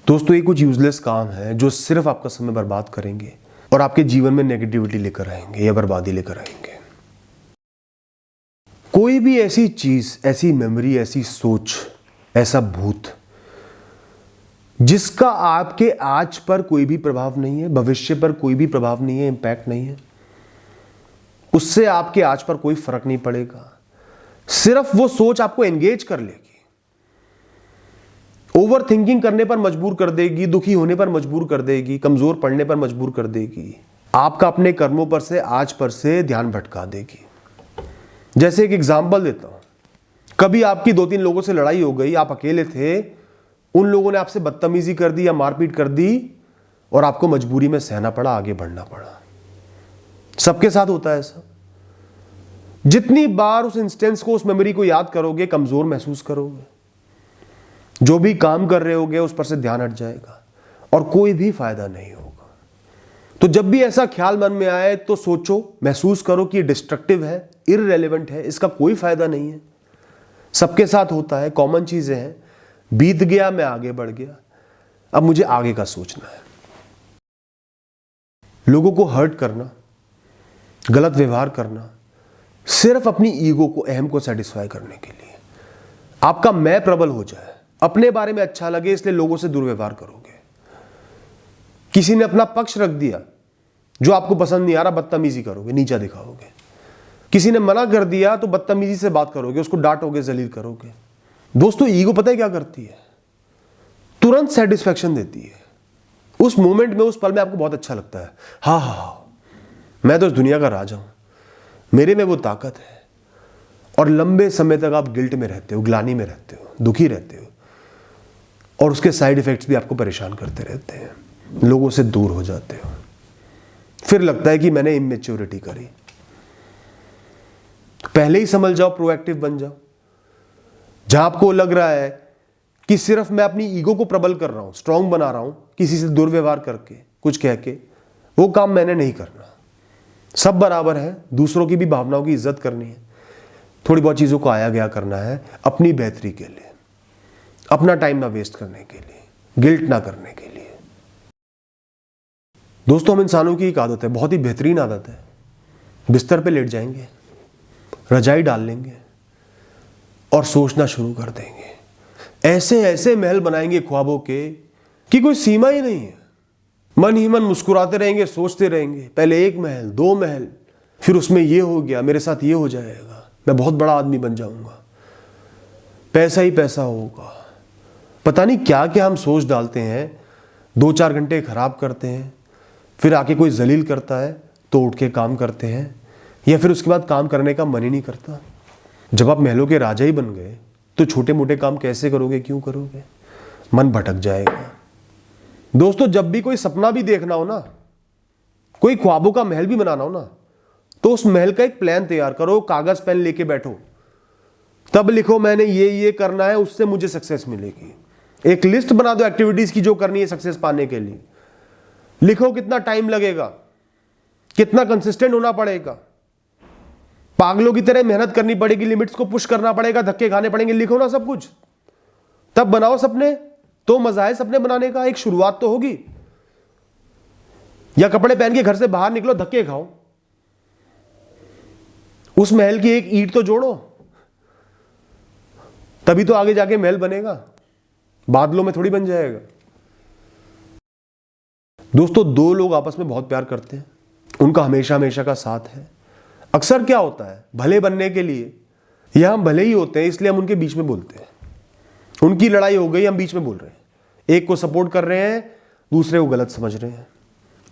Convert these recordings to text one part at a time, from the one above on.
दोस्तों ये कुछ यूजलेस काम है जो सिर्फ आपका समय बर्बाद करेंगे और आपके जीवन में नेगेटिविटी लेकर आएंगे या बर्बादी लेकर आएंगे। कोई भी ऐसी चीज, ऐसी मेमोरी, ऐसी सोच, ऐसा भूत जिसका आपके आज पर कोई भी प्रभाव नहीं है, भविष्य पर कोई भी प्रभाव नहीं है, इंपैक्ट नहीं है, उससे आपके आज पर कोई फर्क नहीं पड़ेगा। सिर्फ वो सोच आपको एंगेज कर लेगी, ओवर थिंकिंग करने पर मजबूर कर देगी, दुखी होने पर मजबूर कर देगी, कमजोर पड़ने पर मजबूर कर देगी, आपका अपने कर्मों पर से, आज पर से ध्यान भटका देगी। जैसे एक एग्जांपल देता हूं, कभी आपकी 2-3 लोगों से लड़ाई हो गई, आप अकेले थे, उन लोगों ने आपसे बदतमीजी कर दी या मारपीट कर दी और आपको मजबूरी में सहना पड़ा, आगे बढ़ना पड़ा। सबके साथ होता है ऐसा। जितनी बार उस इंस्टेंस को, उस मेमोरी को याद करोगे, कमजोर महसूस करोगे, जो भी काम कर रहे होगे उस पर से ध्यान हट जाएगा और कोई भी फायदा नहीं होगा। तो जब भी ऐसा ख्याल मन में आए तो सोचो, महसूस करो कि डिस्ट्रक्टिव है, इररिलेवेंट है, इसका कोई फायदा नहीं है, सबके साथ होता है, कॉमन चीजें हैं, बीत गया, मैं आगे बढ़ गया, अब मुझे आगे का सोचना है। लोगों को हर्ट करना, गलत व्यवहार करना, सिर्फ अपनी ईगो को, अहम को सेटिस्फाई करने के लिए, आपका मैं प्रबल हो जाए, अपने बारे में अच्छा लगे, इसलिए लोगों से दुर्व्यवहार करोगे। किसी ने अपना पक्ष रख दिया, जो आपको पसंद नहीं आ रहा, बदतमीजी करोगे, नीचा दिखाओगे। किसी ने मना कर दिया तो बदतमीजी से बात करोगे, उसको डांटोगे, जलील करोगे। दोस्तों ईगो पता है क्या करती है? तुरंत सेटिस्फैक्शन देती है। उस मोमेंट में, उस पल में आपको बहुत अच्छा लगता है, हाँ हाँ हाँ, मैं तो इस दुनिया का राजा हूं, मेरे में वो ताकत है। और लंबे समय तक आप गिल्ट में रहते हो, ग्लानि में रहते हो, दुखी रहते हो और उसके साइड इफेक्ट्स भी आपको परेशान करते रहते हैं, लोगों से दूर हो जाते हो, फिर लगता है कि मैंने इमेच्योरिटी करी। पहले ही समझ जाओ, प्रोएक्टिव बन जाओ। जहां आपको लग रहा है कि सिर्फ मैं अपनी ईगो को प्रबल कर रहा हूं, स्ट्रांग बना रहा हूं, किसी से दुर्व्यवहार करके, कुछ कह के, वो काम मैंने नहीं करना। सब बराबर है, दूसरों की भी भावनाओं की इज्जत करनी है, थोड़ी बहुत चीजों को आया गया करना है, अपनी बेहतरी के लिए, अपना टाइम ना वेस्ट करने के लिए, गिल्ट ना करने के लिए। दोस्तों हम इंसानों की एक आदत है, बहुत ही बेहतरीन आदत है, बिस्तर पे लेट जाएंगे, रजाई डाल लेंगे और सोचना शुरू कर देंगे। ऐसे ऐसे महल बनाएंगे ख्वाबों के कि कोई सीमा ही नहीं है। मन ही मन मुस्कुराते रहेंगे, सोचते रहेंगे, पहले 1 महल, 2 महल, फिर उसमें ये हो गया, मेरे साथ ये हो जाएगा, मैं बहुत बड़ा आदमी बन जाऊंगा, पैसा ही पैसा होगा। पता नहीं क्या क्या हम सोच डालते हैं, 2-4 घंटे खराब करते हैं, फिर आके कोई जलील करता है तो उठ के काम करते हैं, या फिर उसके बाद काम करने का मन ही नहीं करता। जब आप महलों के राजा ही बन गए तो छोटे मोटे काम कैसे करोगे, क्यों करोगे? मन भटक जाएगा। दोस्तों जब भी कोई सपना भी देखना हो ना, कोई ख्वाबों का महल भी बनाना हो ना, तो उस महल का एक प्लान तैयार करो, कागज पेन लेके बैठो, तब लिखो मैंने ये करना है, उससे मुझे सक्सेस मिलेगी। एक लिस्ट बना दो एक्टिविटीज की जो करनी है सक्सेस पाने के लिए। लिखो कितना टाइम लगेगा, कितना कंसिस्टेंट होना पड़ेगा, पागलों की तरह मेहनत करनी पड़ेगी, लिमिट्स को पुश करना पड़ेगा, धक्के खाने पड़ेंगे, लिखो ना सब कुछ, तब बनाओ सपने। तो मजा है सपने बनाने का, एक शुरुआत तो होगी। या कपड़े पहन के घर से बाहर निकलो, धक्के खाओ, उस महल की एक ईंट तो जोड़ो, तभी तो आगे जाके महल बनेगा, बादलों में थोड़ी बन जाएगा। दोस्तों 2 लोग आपस में बहुत प्यार करते हैं, उनका हमेशा हमेशा का साथ है। अक्सर क्या होता है, भले बनने के लिए, या हम भले ही होते हैं इसलिए हम उनके बीच में बोलते हैं। उनकी लड़ाई हो गई, हम बीच में बोल रहे हैं, एक को सपोर्ट कर रहे हैं, दूसरे को गलत समझ रहे हैं,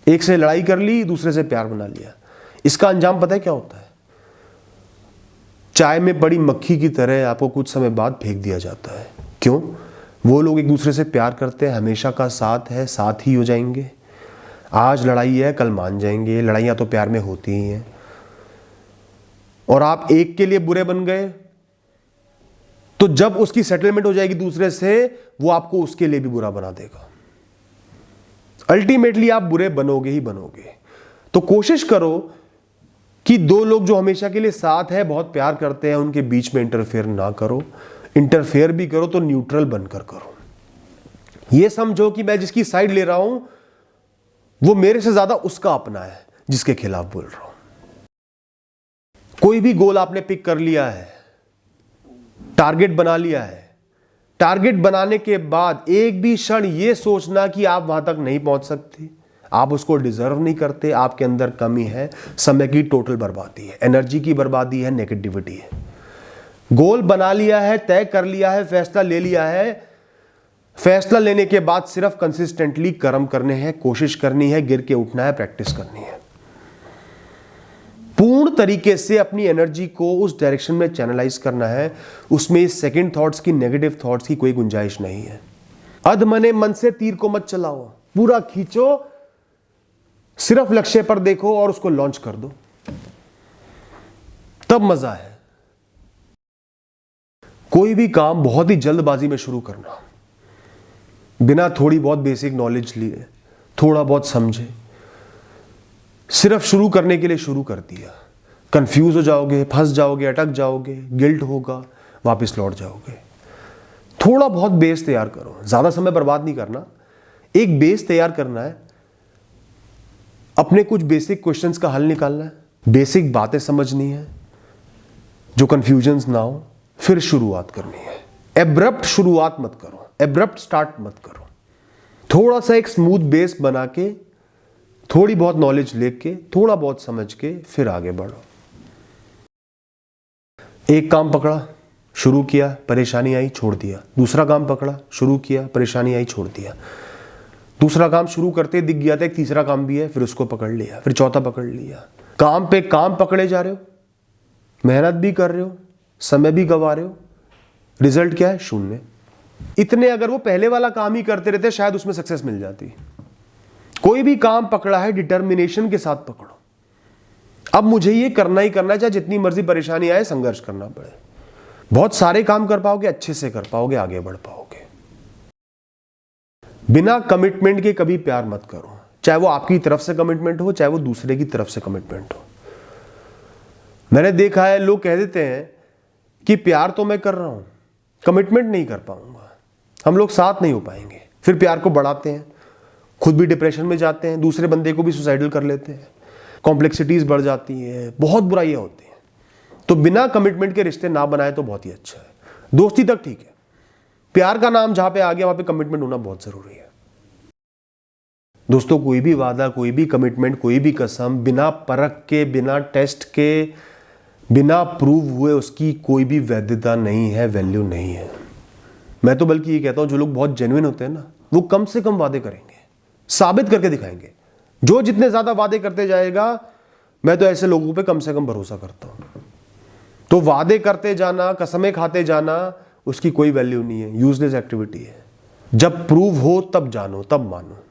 एक से लड़ाई कर ली, दूसरे से प्यार बना लिया। इसका अंजाम पता है क्या होता है? चाय में पड़ी मक्खी की तरह आपको कुछ समय बाद फेंक दिया जाता है। क्यों? वो लोग एक दूसरे से प्यार करते हैं, हमेशा का साथ है, साथ ही हो जाएंगे। आज लड़ाई है, कल मान जाएंगे, लड़ाइयां तो प्यार में होती ही हैं। और आप एक के लिए बुरे बन गए तो जब उसकी सेटलमेंट हो जाएगी दूसरे से, वो आपको उसके लिए भी बुरा बना देगा। अल्टीमेटली आप बुरे बनोगे ही बनोगे। तो कोशिश करो कि 2 लोग जो हमेशा के लिए साथ है, बहुत प्यार करते हैं, उनके बीच में इंटरफेयर ना करो। इंटरफेयर भी करो तो न्यूट्रल बनकर करो। ये समझो कि मैं जिसकी साइड ले रहा हूं वो मेरे से ज्यादा उसका अपना है जिसके खिलाफ बोल रहा हूं। कोई भी गोल आपने पिक कर लिया है, टारगेट बना लिया है, टारगेट बनाने के बाद एक भी क्षण यह सोचना कि आप वहां तक नहीं पहुंच सकते, आप उसको डिजर्व नहीं करते, आपके अंदर कमी है, समय की टोटल बर्बादी है, एनर्जी की बर्बादी है, नेगेटिविटी है। गोल बना लिया है, तय कर लिया है, फैसला ले लिया है, फैसला लेने के बाद सिर्फ कंसिस्टेंटली कर्म करने हैं, कोशिश करनी है, गिर के उठना है, प्रैक्टिस करनी है। पूर्ण तरीके से अपनी एनर्जी को उस डायरेक्शन में चैनलाइज करना है। उसमें सेकंड थॉट्स की, नेगेटिव थॉट्स की कोई गुंजाइश नहीं है। अधमने मन से तीर को मत चलाओ, पूरा खींचो, सिर्फ लक्ष्य पर देखो और उसको लॉन्च कर दो, तब मजा है। कोई भी काम बहुत ही जल्दबाजी में शुरू करना, बिना थोड़ी बहुत बेसिक नॉलेज लिए, थोड़ा बहुत समझे, सिर्फ शुरू करने के लिए शुरू कर दिया, कंफ्यूज हो जाओगे, फंस जाओगे, अटक जाओगे, गिल्ट होगा, वापस लौट जाओगे। थोड़ा बहुत बेस तैयार करो, ज्यादा समय बर्बाद नहीं करना। एक बेस तैयार करना है, अपने कुछ बेसिक क्वेश्चंस का हल निकालना है, बेसिक बातें समझनी है जो कंफ्यूजन्स ना हो, फिर शुरुआत करनी है। एब्रप्ट शुरुआत मत करो, एब्रप्ट स्टार्ट मत करो। थोड़ा सा एक स्मूथ बेस बना के, थोड़ी बहुत नॉलेज लेके, थोड़ा बहुत समझ के फिर आगे बढ़ो। एक काम पकड़ा, शुरू किया, परेशानी आई, छोड़ दिया। दूसरा काम पकड़ा, शुरू किया, परेशानी आई, छोड़ दिया। दूसरा काम शुरू करते दिख गया था एक तीसरा काम भी है, फिर उसको पकड़ लिया, फिर चौथा पकड़ लिया। काम पे काम पकड़े जा रहे हो, मेहनत भी कर रहे हो, समय भी गंवा रहे हो, रिजल्ट क्या है? शून्य। इतने अगर वो पहले वाला काम ही करते रहते शायद उसमें सक्सेस मिल जाती। कोई भी काम पकड़ा है, डिटर्मिनेशन के साथ पकड़ो। अब मुझे ये करना ही करना है, चाहे जितनी मर्जी परेशानी आए, संघर्ष करना पड़े। बहुत सारे काम कर पाओगे, अच्छे से कर पाओगे, आगे बढ़ पाओगे। बिना कमिटमेंट के कभी प्यार मत करो, चाहे वो आपकी तरफ से कमिटमेंट हो, चाहे वो दूसरे की तरफ से कमिटमेंट हो। मैंने देखा है लोग कह देते हैं कि प्यार तो मैं कर रहा हूं, कमिटमेंट नहीं कर पाऊंगा, हम लोग साथ नहीं हो पाएंगे। फिर प्यार को बढ़ाते हैं, खुद भी डिप्रेशन में जाते हैं, दूसरे बंदे को भी सुसाइडल कर लेते हैं, कॉम्प्लेक्सिटीज बढ़ जाती है, बहुत बुराइयां होती हैं। तो बिना कमिटमेंट के रिश्ते ना बनाए तो बहुत ही अच्छा है। दोस्ती तक ठीक है, प्यार का नाम जहां पे आ गया वहां पे कमिटमेंट होना बहुत जरूरी है। दोस्तों, कोई भी वादा, कोई भी कमिटमेंट, कोई भी कसम बिना परख के, बिना टेस्ट के, बिना प्रूव हुए उसकी कोई भी वैधता नहीं है, वैल्यू नहीं है। मैं तो बल्कि ये कहता हूं जो लोग बहुत जेन्युइन होते हैं ना, वो कम से कम वादे करेंगे, साबित करके दिखाएंगे। जो जितने ज्यादा वादे करते जाएगा, मैं तो ऐसे लोगों पे कम से कम भरोसा करता हूं। तो वादे करते जाना, कसमें खाते जाना, उसकी कोई वैल्यू नहीं है, यूजलेस एक्टिविटी है। जब प्रूव हो तब जानो, तब मानो।